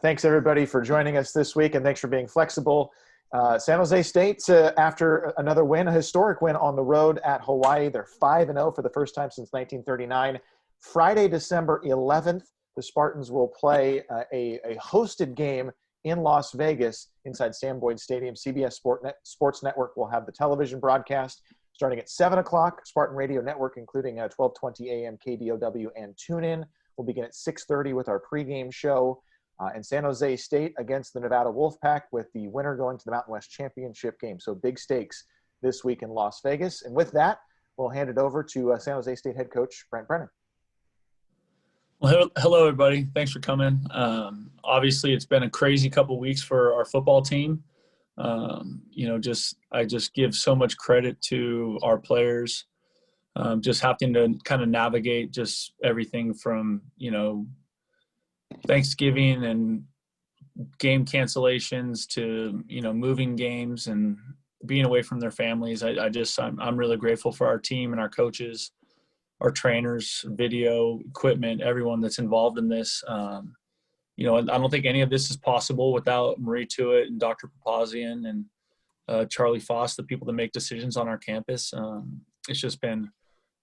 Thanks, everybody, for joining us this week, and thanks for being flexible. San Jose State, after another win, a historic win on the road at Hawaii. They're 5-0 for the first time since 1939. Friday, December 11th, the Spartans will play a hosted game in Las Vegas inside Sam Boyd Stadium. CBS Sports Network will have the television broadcast starting at 7 o'clock. Spartan Radio Network, including 12:20 a.m. KBOW and TuneIn, will begin at 6:30 with our pregame show. And San Jose State against the Nevada Wolfpack, with the winner going to the Mountain West Championship game. So big stakes this week in Las Vegas. And with that, we'll hand it over to San Jose State head coach Brent Brennan. Well, hello, everybody. Thanks for coming. Obviously, it's been a crazy couple of weeks for our football team. I just give so much credit to our players. Just having to kind of navigate just everything from, Thanksgiving and game cancellations to, moving games and being away from their families. I'm really grateful for our team and our coaches, our trainers, video, equipment, everyone that's involved in this. I don't think any of this is possible without Marie Tuitt and Dr. Papazian and Charlie Foss, the people that make decisions on our campus. It's just been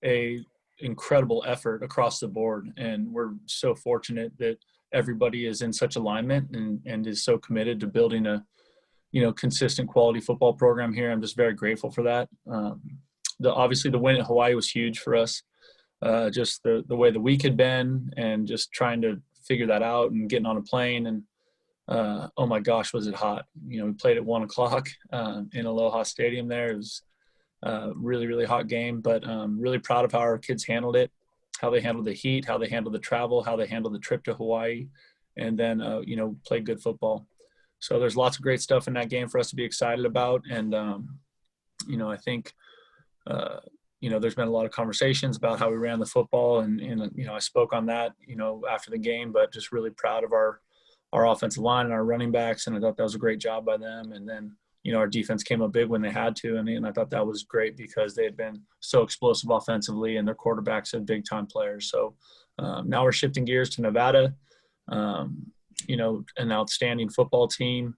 a incredible effort across the board, and we're so fortunate that everybody is in such alignment and is so committed to building a consistent quality football program here. I'm just very grateful for that. Obviously the win at Hawaii was huge for us. Just the way the week had been and just trying to figure that out and getting on a plane, and oh my gosh, was it hot. We played at 1 o'clock in Aloha Stadium there. It was really, really hot game, but really proud of how our kids handled it, how they handled the heat, how they handled the travel, how they handled the trip to Hawaii, and then, played good football. So there's lots of great stuff in that game for us to be excited about. And, I think, there's been a lot of conversations about how we ran the football, and I spoke on that, after the game, but just really proud of our offensive line and our running backs. And I thought that was a great job by them. And then, our defense came up big when they had to. And I thought that was great because they had been so explosive offensively, and their quarterbacks had big-time players. So now we're shifting gears to Nevada, an outstanding football team.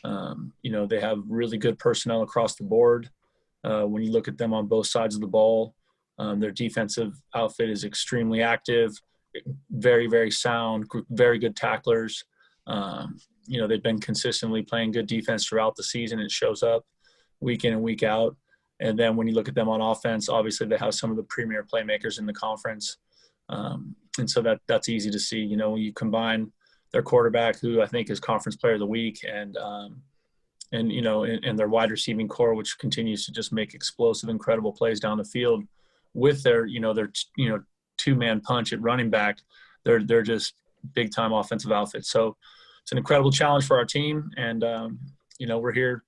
They have really good personnel across the board. When you look at them on both sides of the ball, their defensive outfit is extremely active, very, very sound, very good tacklers. They've been consistently playing good defense throughout the season. It shows up week in and week out. And then when you look at them on offense, obviously they have some of the premier playmakers in the conference. And so that's easy to see. When you combine their quarterback, who I think is conference player of the week, and their wide receiving core, which continues to just make explosive, incredible plays down the field, with their two-man punch at running back, they're just big-time offensive outfits. So it's an incredible challenge for our team, and we're here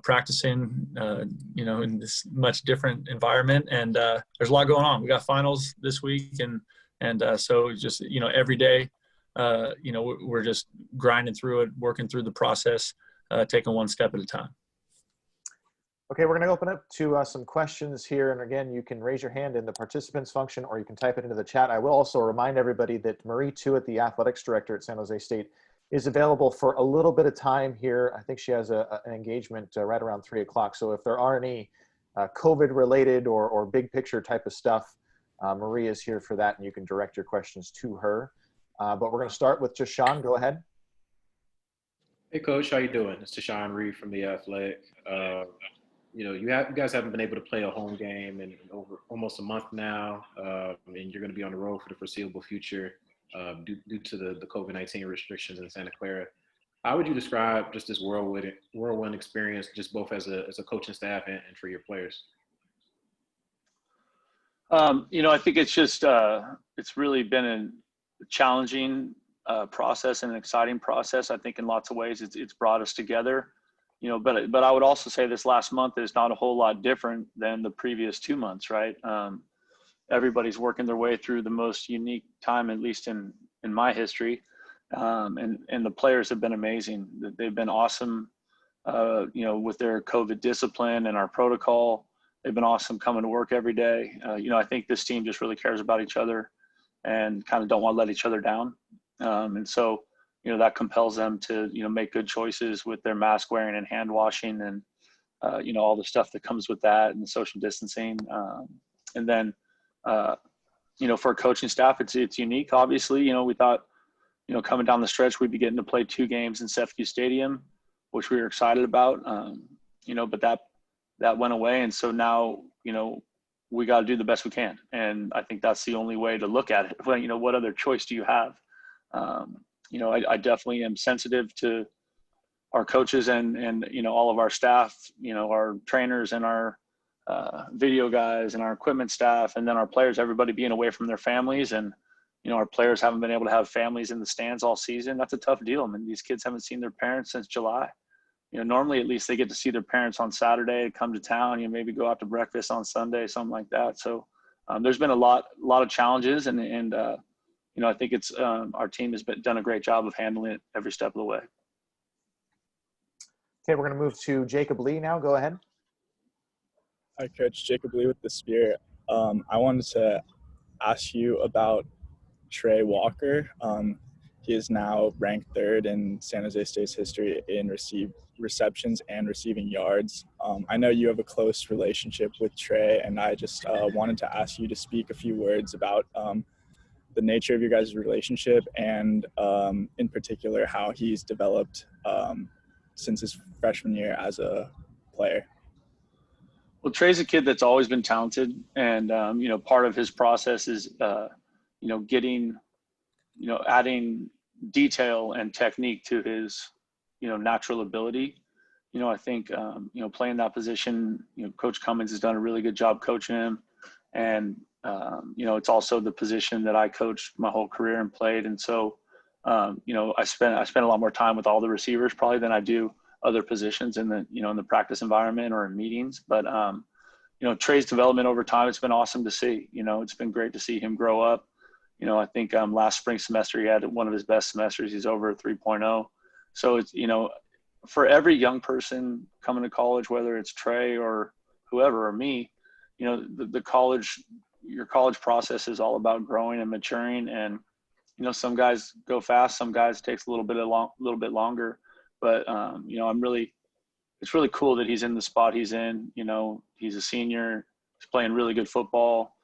practicing, in this much different environment, and there's a lot going on. We got finals this week, and so just every day, we're just grinding through it, working through the process, taking one step at a time. Okay, we're going to open up to some questions here. And again, you can raise your hand in the participants function, or you can type it into the chat. I will also remind everybody that Marie Tuitt, the athletics director at San Jose State, is available for a little bit of time here. I think she has an engagement right around 3 o'clock. So if there are any COVID-related or big picture type of stuff, Marie is here for that, and you can direct your questions to her. But we're going to start with just Shaun. Go ahead. Hey, Coach, how you doing? It's Shaun Reed from The Athletic. You guys haven't been able to play a home game in over almost a month now, and you're going to be on the road for the foreseeable future due to the COVID-19 restrictions in Santa Clara. How would you describe just this whirlwind experience, just both as a coaching staff and for your players? I think it's just it's really been a challenging process and an exciting process. I think in lots of ways it's brought us together. But I would also say this last month is not a whole lot different than the previous 2 months, right? Everybody's working their way through the most unique time, at least in my history. And the players have been amazing. They've been awesome, with their COVID discipline and our protocol. They've been awesome coming to work every day. I think this team just really cares about each other and kind of don't want to let each other down. And so that compels them to, make good choices with their mask wearing and hand washing and, all the stuff that comes with that and the social distancing. And then, for a coaching staff, it's unique. Obviously, we thought, coming down the stretch, we'd be getting to play 2 games in Sefke Stadium, which we were excited about. But that went away. And so now, we got to do the best we can. And I think that's the only way to look at it. Well, what other choice do you have? I definitely am sensitive to our coaches and all of our staff, our trainers and our video guys and our equipment staff, and then our players, everybody being away from their families. And, our players haven't been able to have families in the stands all season. That's a tough deal. I mean, these kids haven't seen their parents since July. Normally at least they get to see their parents on Saturday, come to town, maybe go out to breakfast on Sunday, something like that. So there's been a lot of challenges and I think it's our team has done a great job of handling it every step of the way. Okay, we're going to move to Jacob Lee now. Go ahead. Hi, Coach. Jacob Lee with the Spirit. I wanted to ask you about Trey Walker. He is now ranked 3rd in San Jose State's history in receptions and receiving yards. I know you have a close relationship with Trey, and I just wanted to ask you to speak a few words about the nature of your guys' relationship and in particular how he's developed since his freshman year as a player. Well, Trey's a kid that's always been talented, and part of his process is getting adding detail and technique to his natural ability. I think playing that position, Coach Cummins has done a really good job coaching him, and it's also the position that I coached my whole career and played. And so I spent a lot more time with all the receivers probably than I do other positions in the in the practice environment or in meetings. But Trey's development over time, it's been awesome to see. It's been great to see him grow up. I think last spring semester he had one of his best semesters. He's over a 3.0. So it's for every young person coming to college, whether it's Trey or whoever or me, your college process is all about growing and maturing. And some guys go fast, some guys takes a little bit longer. But it's really cool that he's in the spot he's in. He's a senior. He's playing really good football.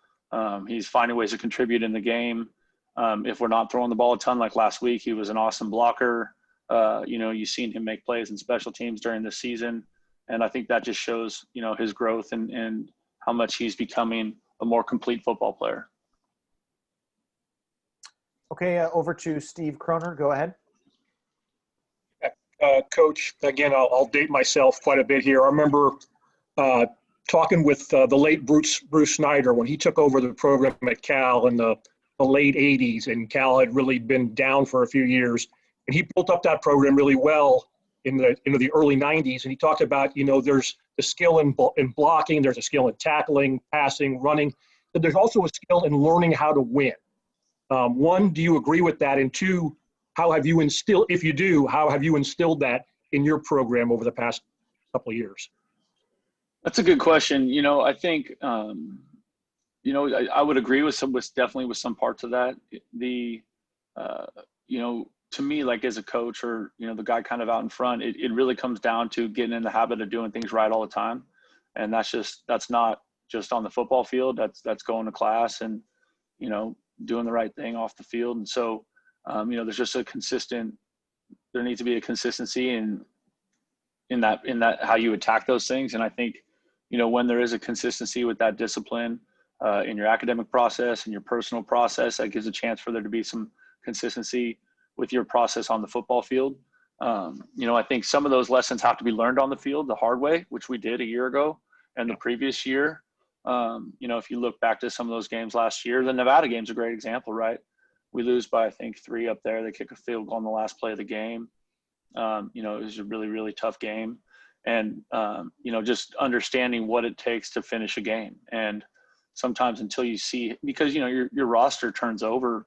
He's finding ways to contribute in the game. If we're not throwing the ball a ton, like last week, he was an awesome blocker. You've seen him make plays in special teams during the season. And I think that just shows, his growth and how much he's becoming a more complete football player. Okay, over to Steve Kroner. Go ahead. Coach, again, I'll date myself quite a bit here. I remember talking with the late Bruce Snyder when he took over the program at Cal in the late 80s, and Cal had really been down for a few years. And he built up that program really well in the early 90s. And he talked about, there's the skill in blocking, there's a skill in tackling, passing, running, but there's also a skill in learning how to win. One, do you agree with that? And two, how have you instilled, if you do, how have you instilled that in your program over the past couple of years? That's a good question. I think, I would agree with definitely with some parts of that. To me, like as a coach or, the guy kind of out in front, it really comes down to getting in the habit of doing things right all the time. And that's not just on the football field. That's going to class and, doing the right thing off the field. And so, there's just there needs to be a consistency in that how you attack those things. And I think, when there is a consistency with that discipline in your academic process and your personal process, that gives a chance for there to be some consistency with your process on the football field. I think some of those lessons have to be learned on the field the hard way, which we did a year ago and the previous year. If you look back to some of those games last year, the Nevada game's a great example, right? We lose by, I think, 3 up there. They kick a field goal on the last play of the game. It was a really, really tough game. And, just understanding what it takes to finish a game. And sometimes until you see, because, your roster turns over,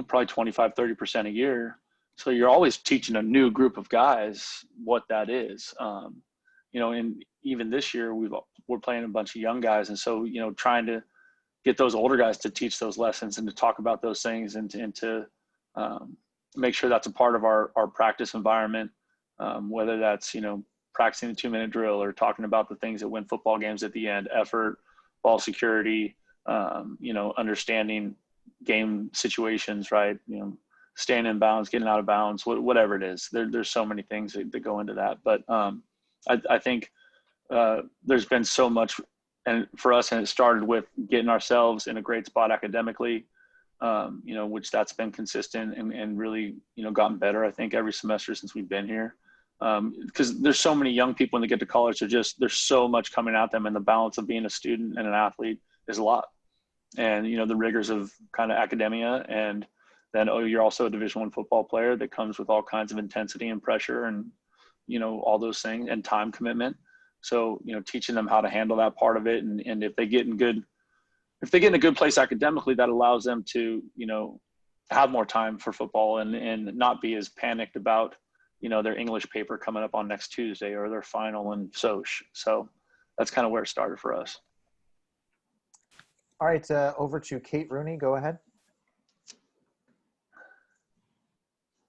probably 25, 30% a year. So you're always teaching a new group of guys what that is. And even this year we're playing a bunch of young guys. And so, trying to get those older guys to teach those lessons and to talk about those things and to make sure that's a part of our practice environment, whether that's, practicing the 2-minute drill or talking about the things that win football games at the end, effort, ball security, understanding game situations, right? Staying in bounds, getting out of bounds, whatever it is. There's so many things that go into that. But I think there's been so much, and for us, and it started with getting ourselves in a great spot academically, which that's been consistent and really, gotten better, I think, every semester since we've been here. Because there's so many young people when they get to college, there's so much coming at them, and the balance of being a student and an athlete is a lot. And, the rigors of kind of academia, and then, you're also a Division I football player that comes with all kinds of intensity and pressure and, all those things, and time commitment. So, teaching them how to handle that part of it. And if they get in a good place academically, that allows them to, have more time for football and not be as panicked about, their English paper coming up on next Tuesday or their final and Soch. So that's kind of where it started for us. All right, over to Kate Rooney. Go ahead.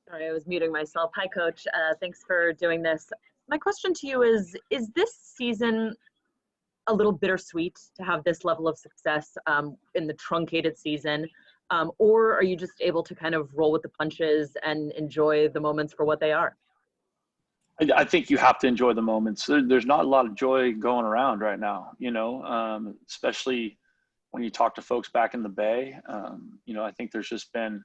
Sorry, I was muting myself. Hi, Coach. Thanks for doing this. My question to you is this season a little bittersweet to have this level of success in the truncated season? Or are you just able to kind of roll with the punches and enjoy the moments for what they are? I think you have to enjoy the moments. There's not a lot of joy going around right now, especially when you talk to folks back in the Bay. I think there's just been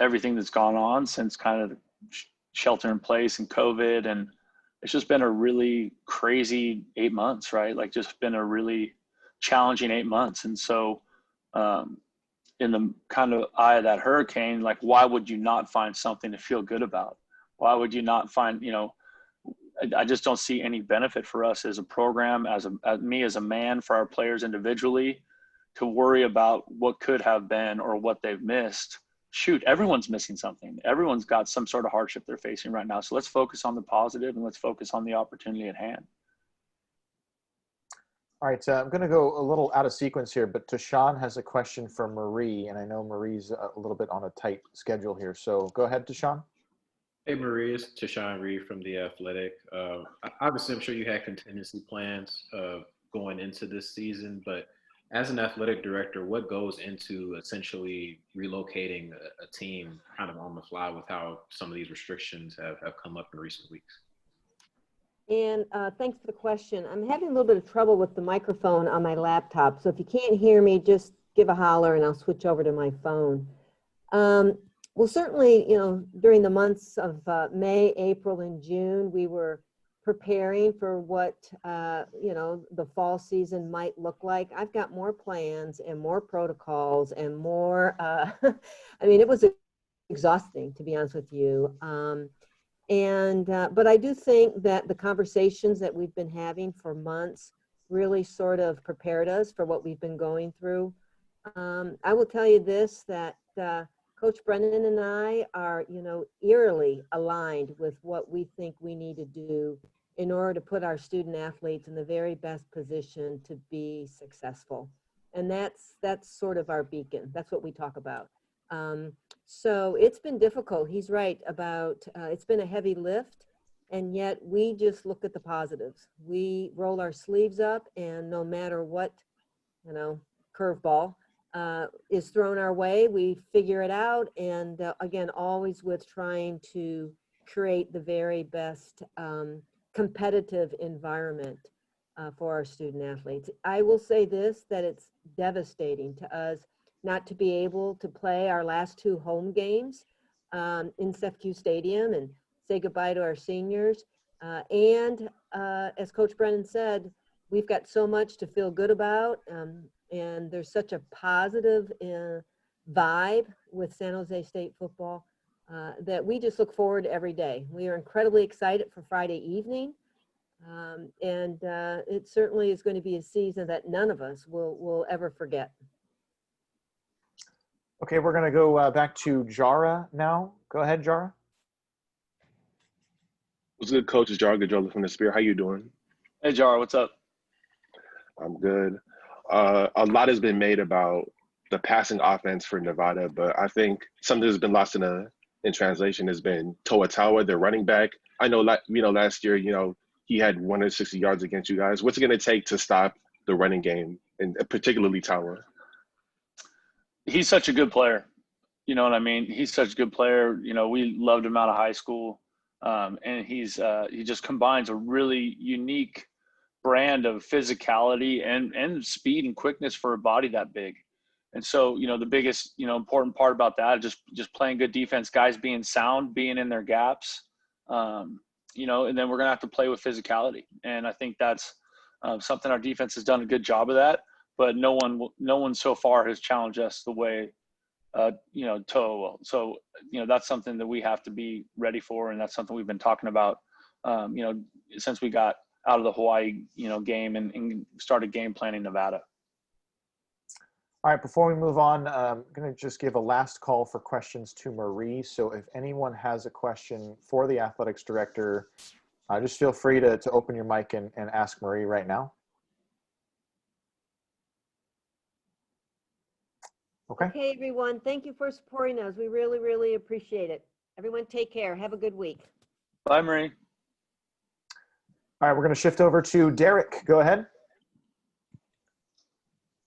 everything that's gone on since kind of shelter in place and COVID. And it's just been a really crazy 8 months, right? Like, just been a really challenging 8 months. And so, in the kind of eye of that hurricane, like, why would you not find something to feel good about? Why would you not find, I just don't see any benefit for us as a program, as me as a man, for our players individually, to worry about what could have been or what they've missed. Shoot, everyone's missing something. Everyone's got some sort of hardship they're facing right now. So let's focus on the positive and let's focus on the opportunity at hand. All right, I'm going to go a little out of sequence here, but Shaun has a question for Marie, and I know Marie's a little bit on a tight schedule here. So go ahead, Shaun. Hey, Marie, it's Shaun Reed from The Athletic. Obviously, I'm sure you had contingency plans going into this season, but as an athletic director, what goes into essentially relocating a team kind of on the fly with how some of these restrictions have come up in recent weeks? And thanks for the question. I'm having a little bit of trouble with the microphone on my laptop. So if you can't hear me, just give a holler and I'll switch over to my phone. Well, certainly, during the months of May, April, and June, we were preparing for what, the fall season might look like. I've got more plans and more protocols and more, it was exhausting, to be honest with you. But I do think that the conversations that we've been having for months really sort of prepared us for what we've been going through. I will tell you this, that Coach Brennan and I are, eerily aligned with what we think we need to do in order to put our student athletes in the very best position to be successful. And that's sort of our beacon. That's what we talk about. So it's been difficult. He's right about, it's been a heavy lift, and yet we just look at the positives. We roll our sleeves up, and no matter what, curveball is thrown our way, we figure it out. And again, always with trying to create the very best competitive environment for our student athletes. I will say this, that it's devastating to us not to be able to play our last 2 home games in CEFCU Stadium and say goodbye to our seniors. And as Coach Brennan said, we've got so much to feel good about, and there's such a positive vibe with San Jose State football that we just look forward to every day. We are incredibly excited for Friday evening, and it certainly is going to be a season that none of us will ever forget. Okay, we're going to go back to Jara now. Go ahead, Jara. What's good, Coach? It's Jara Gajola from the Spear. How you doing? Hey, Jara, what's up? I'm good. A lot has been made about the passing offense for Nevada, but I think something that's been lost in translation has been Toa, their running back. I know, last year, he had 160 yards against you guys. What's it going to take to stop the running game, and particularly Toa? He's such a good player. You know what I mean? He's such a good player. You know, we loved him out of high school. And he just combines a really unique brand of physicality and speed and quickness for a body that big. And so, the biggest, important part about that is just playing good defense, guys being sound, being in their gaps, and then we're going to have to play with physicality. And I think that's something our defense has done a good job of that, but no one so far has challenged us the way, Toa will. So, that's something that we have to be ready for. And that's something we've been talking about, since we got out of the Hawaii, game and started game planning Nevada. All right, before we move on, I'm going to just give a last call for questions to Marie. So if anyone has a question for the athletics director, just feel free to open your mic and ask Marie right now. Okay. Okay, everyone. Thank you for supporting us. We really, really appreciate it. Everyone take care. Have a good week. Bye, Marie. All right, we're going to shift over to Derek. Go ahead.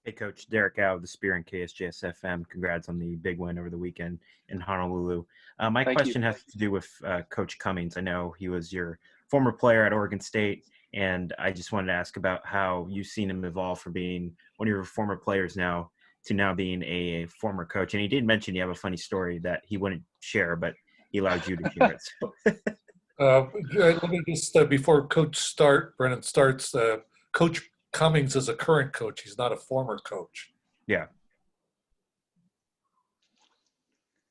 Hey, Coach. Derek Gow of the Spear and KSJS-FM. Congrats on the big win over the weekend in Honolulu. My question has to do with Coach Cummings. I know he was your former player at Oregon State, and I just wanted to ask about how you've seen him evolve from being one of your former players now to now being a former coach. And he did mention you have a funny story that he wouldn't share, but he allowed you to share it. So. Let me just, before Brennan starts, Coach Cummings is a current coach. He's not a former coach. Yeah.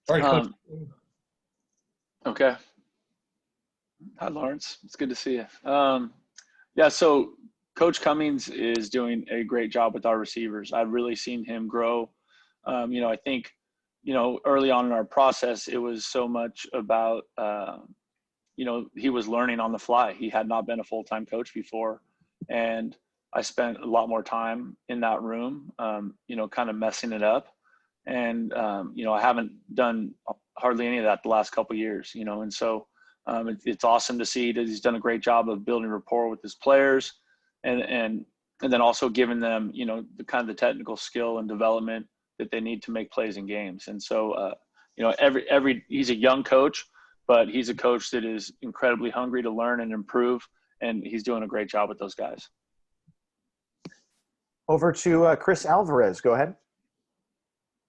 All right, Coach. Okay. Hi, Lawrence. It's good to see you. So Coach Cummings is doing a great job with our receivers. I've really seen him grow. I think, early on in our process, it was so much about, he was learning on the fly. He had not been a full-time coach before. And I spent a lot more time in that room, kind of messing it up. And, I haven't done hardly any of that the last couple of years, and so it's awesome to see that he's done a great job of building rapport with his players and then also giving them, the kind of the technical skill and development that they need to make plays in games. And so, he's a young coach, but he's a coach that is incredibly hungry to learn and improve, and he's doing a great job with those guys. Over to Chris Alvarez. Go ahead.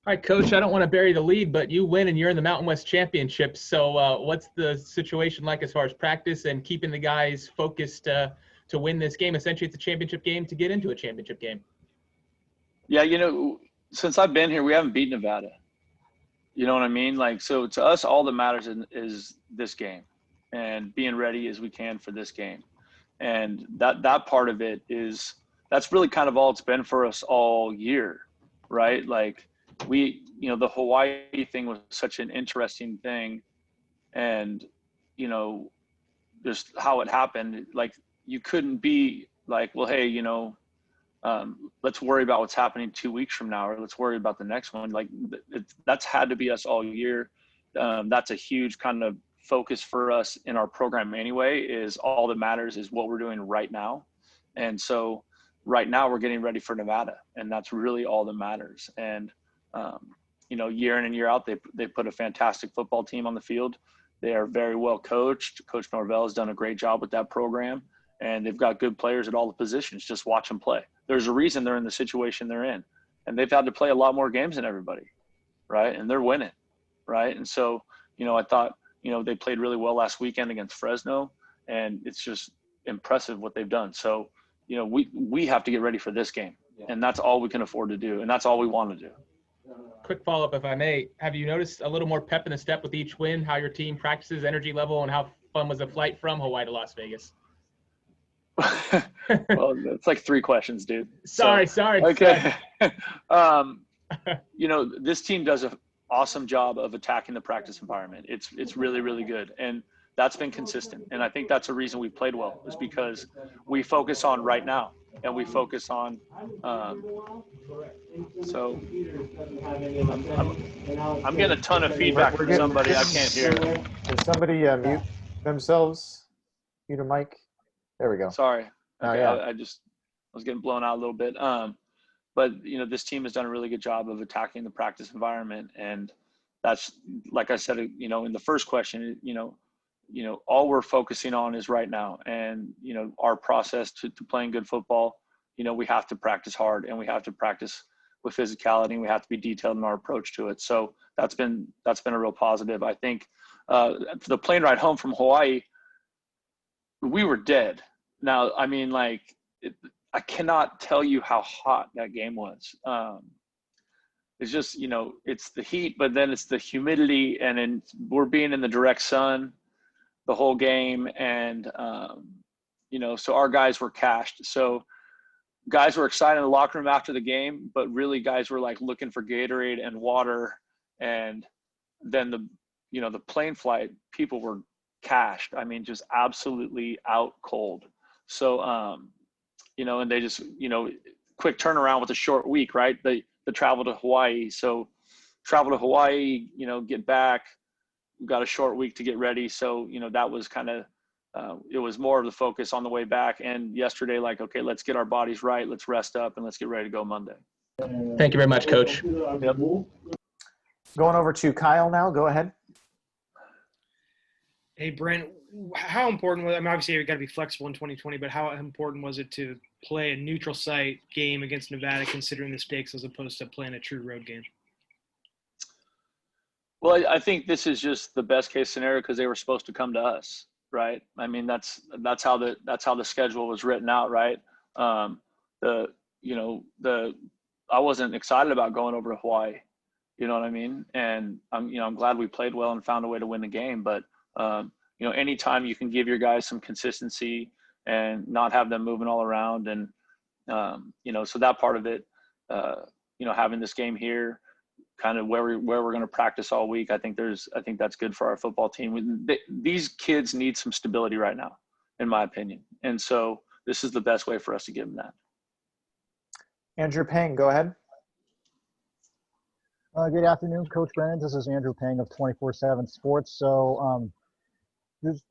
All right, Coach, I don't want to bury the lead, but you win and you're in the Mountain West Championship. So what's the situation like as far as practice and keeping the guys focused to win this game? Essentially, it's a championship game to get into a championship game. Yeah, since I've been here, we haven't beaten Nevada. You know what I mean? So to us, all that matters is this game and being ready as we can for this game. And that part of it that's really kind of all it's been for us all year, right? The Hawaii thing was such an interesting thing, and just how it happened. You couldn't be well, hey, let's worry about what's happening 2 weeks from now, or let's worry about the next one. That's had to be us all year. That's a huge kind of focus for us in our program anyway. Is all that matters is what we're doing right now, and so right now we're getting ready for Nevada, and that's really all that matters. And year in and year out, they put a fantastic football team on the field. They are very well coached. Coach Norvell has done a great job with that program, and they've got good players at all the positions. Just watch them play. There's a reason they're in the situation they're in, and they've had to play a lot more games than everybody, right? And they're winning, right? And so, I thought, they played really well last weekend against Fresno, and it's just impressive what they've done. So, we have to get ready for this game, and that's all we can afford to do, and that's all we want to do. Quick follow-up, if I may. Have you noticed a little more pep in the step with each win, how your team practices, energy level, and how fun was the flight from Hawaii to Las Vegas? Well, it's like 3 questions, dude. Sorry. Okay. This team does an awesome job of attacking the practice environment. It's really, really good. And that's been consistent. And I think that's a reason we played well, is because we focus on right now. and we focus on. So I'm getting a ton of feedback from somebody I can't hear. Can somebody mute themselves? Mute a mic. There we go. Sorry. Okay, yeah. I was getting blown out a little bit. But this team has done a really good job of attacking the practice environment, and that's, like I said, in the first question, all we're focusing on is right now, and our process to playing good football. We have to practice hard, and we have to practice with physicality, and we have to be detailed in our approach to it. So that's been a real positive. I think for the plane ride home from Hawaii, we were dead. Now, I mean, I cannot tell you how hot that game was. It's just, it's the heat, but then it's the humidity, and then we're being in the direct sun the whole game. And, so our guys were cashed. So guys were excited in the locker room after the game, but really guys were looking for Gatorade and water. And then the plane flight, people were cashed. I mean, just absolutely out cold. So, and they just, quick turnaround with a short week, right? The travel to Hawaii. So travel to Hawaii, get back, we've got a short week to get ready. So, that was kind of, it was more of the focus on the way back. And yesterday, okay, let's get our bodies right. Let's rest up and let's get ready to go Monday. Thank you very much, Coach. Yep. Going over to Kyle now. Go ahead. Hey, Brent, how important was, obviously you got to be flexible in 2020, but how important was it to play a neutral site game against Nevada, considering the stakes, as opposed to playing a true road game? Well, I think this is just the best case scenario because they were supposed to come to us, right? I mean, that's how the schedule was written out, right? I wasn't excited about going over to Hawaii, you know what I mean? And I'm glad we played well and found a way to win the game, but anytime you can give your guys some consistency and not have them moving all around, and so that part of it, having this game here, kind of where we're going to practice all week, I think that's good for our football team. These kids need some stability right now, in my opinion, and so this is the best way for us to give them that. Andrew Pang, go ahead. Good afternoon, Coach Brennan. This is Andrew Pang of 24/7 Sports. So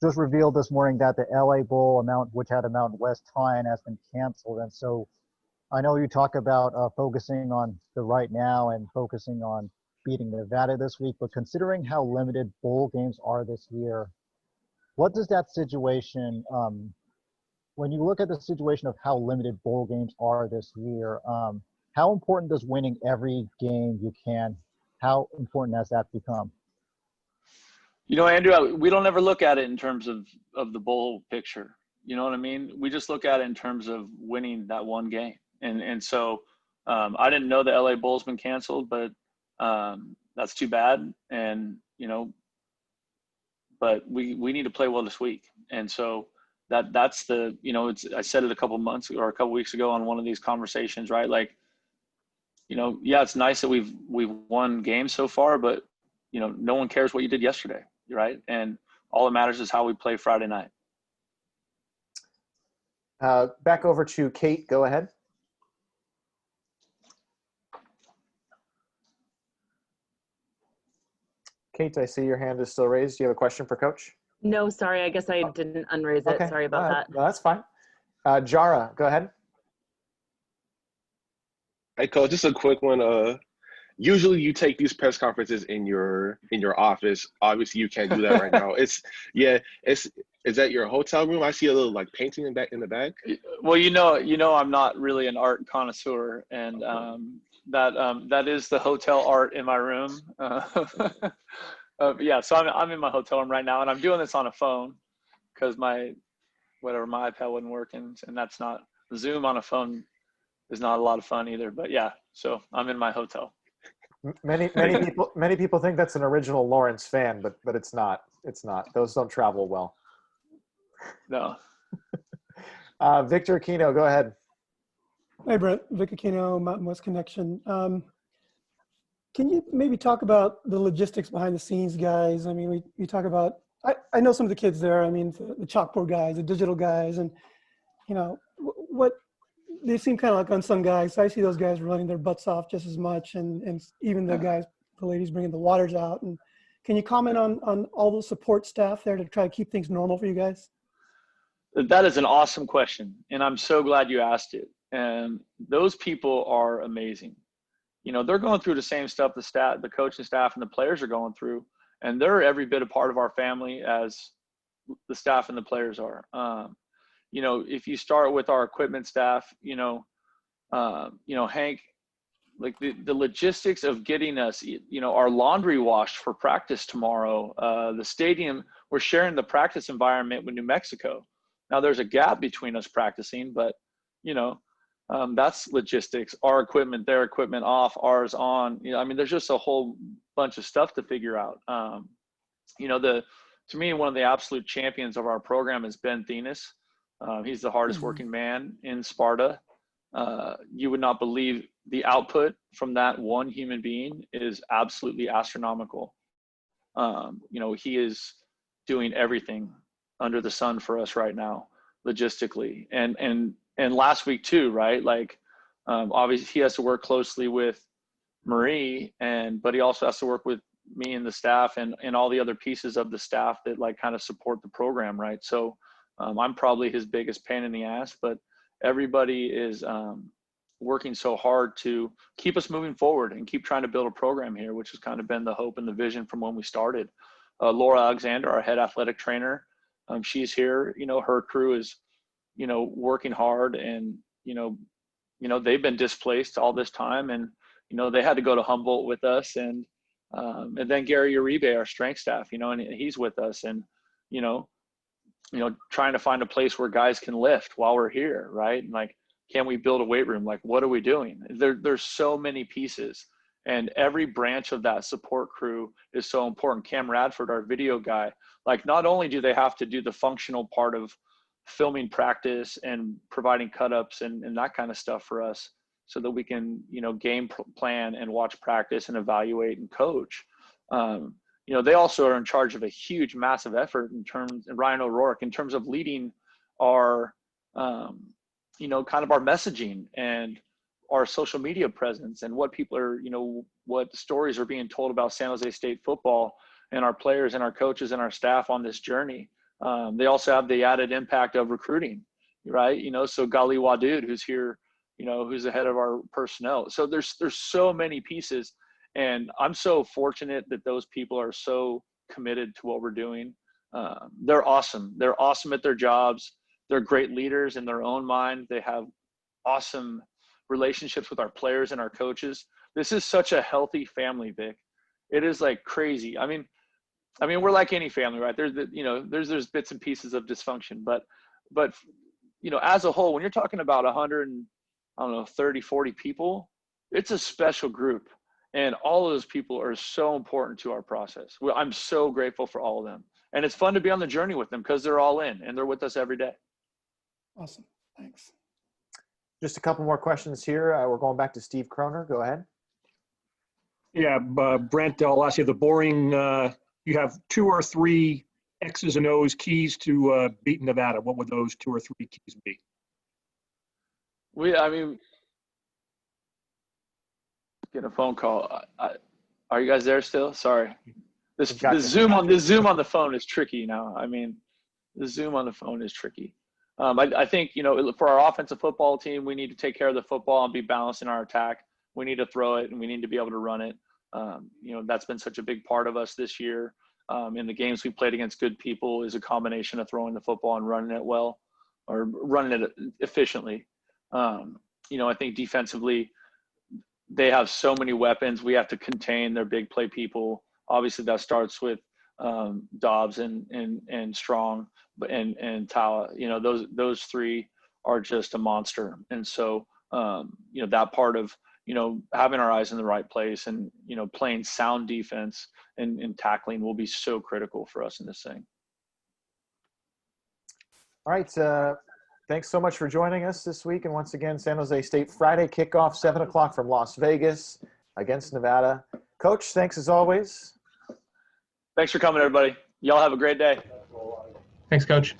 just revealed this morning that the LA Bowl, which had a Mountain West tie-in, has been canceled. And so I know you talk about focusing on the right now and focusing on beating Nevada this week, but considering how limited bowl games are this year, what does that situation, when you look at the situation of how limited bowl games are this year, how important does winning every game you can, how important has that become? Andrew, we don't ever look at it in terms of the bowl picture. You know what I mean? We just look at it in terms of winning that one game. And so I didn't know the LA Bowl's been canceled, but that's too bad. And, but we need to play well this week. And so that's the, I said it a couple weeks ago on one of these conversations, right? Yeah, it's nice that we've won games so far, but no one cares what you did yesterday, right? And all that matters is how we play Friday night. Back over to Kate. Go ahead. Kate, I see your hand is still raised. Do you have a question for Coach? No, sorry. I guess I didn't unraise it. Okay. Sorry about that. No, that's fine. Jara, go ahead. Hey, Coach, just a quick one. Usually you take these press conferences in your office. Obviously you can't do that right now. Is that your hotel room? I see a little painting in the back. Well, I'm not really an art connoisseur, and that is the hotel art in my room. Yeah, so I'm in my hotel room right now, and I'm doing this on a phone because my iPad wasn't working, and that's not Zoom on a phone is not a lot of fun either. But yeah, so I'm in my hotel. Many people think that's an original Lawrence fan, but it's not. It's not. Those don't travel well. No. Victor Aquino, go ahead. Hey, Brent. Vic Aquino, Mountain West Connection. Can you maybe talk about the logistics behind the scenes, guys? I mean, we talk about, I know some of the kids there. I mean, the chalkboard guys, the digital guys, and, what they seem kind of like unsung guys. I see those guys running their butts off just as much, and even the ladies bringing the waters out. And can you comment on all the support staff there to try to keep things normal for you guys? That is an awesome question, and I'm so glad you asked it. And those people are amazing. You know, they're going through the same stuff the coaching staff and the players are going through, and they're every bit a part of our family as the staff and the players are. You know, if you start with our equipment staff, Hank, like the logistics of getting us, our laundry washed for practice tomorrow. The stadium, we're sharing the practice environment with New Mexico. Now there's a gap between us practicing, but that's logistics. Our equipment, their equipment off, ours on. There's just a whole bunch of stuff to figure out. To me, one of the absolute champions of our program is Ben Thenis. He's the hardest working man in Sparta. You would not believe the output from that one human being is absolutely astronomical. He is doing everything under the sun for us right now, logistically. And last week too, right? Like, obviously he has to work closely with Marie, but he also has to work with me and the staff and all the other pieces of the staff that like kind of support the program, right? So I'm probably his biggest pain in the ass, but everybody is working so hard to keep us moving forward and keep trying to build a program here, which has kind of been the hope and the vision from when we started. Laura Alexander, our head athletic trainer, she's here. Her crew is, working hard, and they've been displaced all this time, and they had to go to Humboldt with us, and then Gary Uribe, our strength staff, and he's with us, and trying to find a place where guys can lift while we're here, right? And like, can we build a weight room? Like, what are we doing? There's so many pieces, and every branch of that support crew is so important. Cam Radford, our video guy, like, not only do they have to do the functional part of filming practice and providing cut-ups and that kind of stuff for us so that we can, game plan and watch practice and evaluate and coach. They also are in charge of a huge, massive effort and Ryan O'Rourke, in terms of leading our, kind of our messaging and our social media presence and what people are, what stories are being told about San Jose State football and our players and our coaches and our staff on this journey. They also have the added impact of recruiting, right? So Gali Wadud, who's here, who's the head of our personnel. So there's so many pieces, and I'm so fortunate that those people are so committed to what we're doing. They're awesome. They're awesome at their jobs. They're great leaders in their own mind. They have awesome relationships with our players and our coaches. This is such a healthy family, Vic. It is like crazy. I mean, we're like any family, right? There's bits and pieces of dysfunction, but as a whole, when you're talking about 30, 40 people, it's a special group, and all of those people are so important to our process. I'm so grateful for all of them, and it's fun to be on the journey with them because they're all in and they're with us every day. Awesome, thanks. Just a couple more questions here. We're going back to Steve Kroner. Go ahead. Yeah, Brent, I'll ask you the boring. You have 2 or 3 X's and O's keys to beat Nevada. What would those 2 or 3 keys be? Get a phone call. Are you guys there still? Sorry. The Zoom on the phone is tricky now. The Zoom on the phone is tricky. I think, for our offensive football team, we need to take care of the football and be balanced in our attack. We need to throw it, and we need to be able to run it. That's been such a big part of us this year. In the games we played against good people is a combination of throwing the football and running it well, or running it efficiently. I think defensively, they have so many weapons. We have to contain their big play people. Obviously, that starts with Dobbs and Strong and Tala. Those 3 are just a monster. And so, that part of, having our eyes in the right place and, playing sound defense and tackling will be so critical for us in this thing. All right. Thanks so much for joining us this week. And once again, San Jose State Friday kickoff, 7 o'clock from Las Vegas against Nevada. Coach, thanks as always. Thanks for coming, everybody. Y'all have a great day. Thanks, Coach.